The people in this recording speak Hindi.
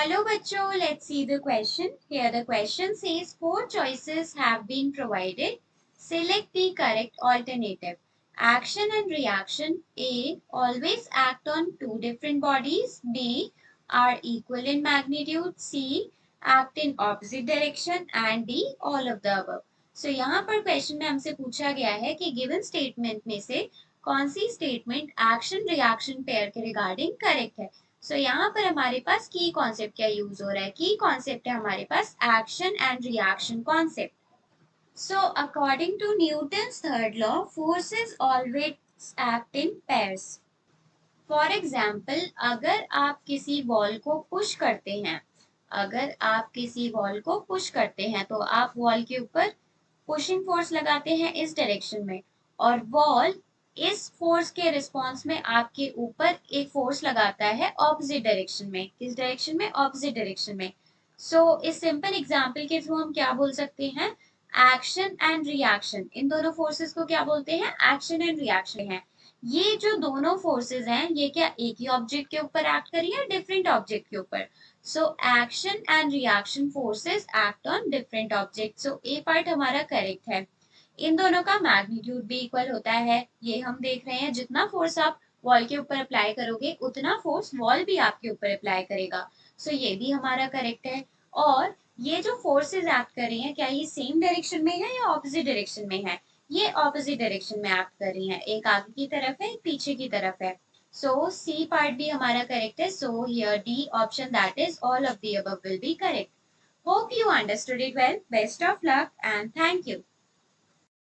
Hello bachcho, let's see the question. Here the question says four choices have been provided. Select the correct alternative. Action and reaction. A. Always act on two different bodies. B. Are equal in magnitude. C. Act in opposite direction. And D. All of the above. So यहाँ पर क्वेश्चन में हमसे पूछा गया है कि गिवन स्टेटमेंट में से कौन सी स्टेटमेंट एक्शन रिएक्शन पेयर के रिगार्डिंग करेक्ट है. सो यहाँ पर हमारे पास की कॉन्सेप्ट क्या यूज हो रहा है. की कॉन्सेप्ट है हमारे पास action and reaction concept. So according to Newton's third law forces always act in pairs. For example अगर आप किसी वॉल को पुश करते हैं, अगर आप किसी वॉल को पुश करते हैं तो आप वॉल के ऊपर पुशिंग फोर्स लगाते हैं इस डायरेक्शन में, और वॉल इस फोर्स के रिस्पॉन्स में आपके ऊपर एक फोर्स लगाता है ऑपोजिट डायरेक्शन में. किस डायरेक्शन में? ऑपोजिट डायरेक्शन में. सो इस सिंपल एग्जाम्पल के थ्रू हम क्या बोल सकते हैं? Action and reaction. इन दोनों फोर्सेस को क्या बोलते हैं? एक्शन एंड रिएक्शन है. ये जो दोनों फोर्सेस हैं ये क्या एक ही ऑब्जेक्ट के ऊपर एक्ट कर रही है, डिफरेंट ऑब्जेक्ट के ऊपर. So action and reaction forces act on different object. So A part हमारा करेक्ट है. इन दोनों का मैग्नीट्यूड भी इक्वल होता है. ये हम देख रहे हैं जितना फोर्स आप वॉल के ऊपर अप्लाई करोगे उतना फोर्स वॉल भी आपके ऊपर अप्लाई करेगा. सो ये भी हमारा करेक्ट है. और ये जो फोर्सेस एक्ट कर रही हैं क्या ये सेम डायरेक्शन में है या ऑपोजिट डायरेक्शन में है? ये ऑपोजिट डायरेक्शन में एक्ट कर रही हैं. एक आगे की तरफ है, एक पीछे की तरफ है. सो सी पार्ट भी हमारा करेक्ट है. So here D option that is all of the above will be correct. Hope you understood it well. Best of luck and thank you.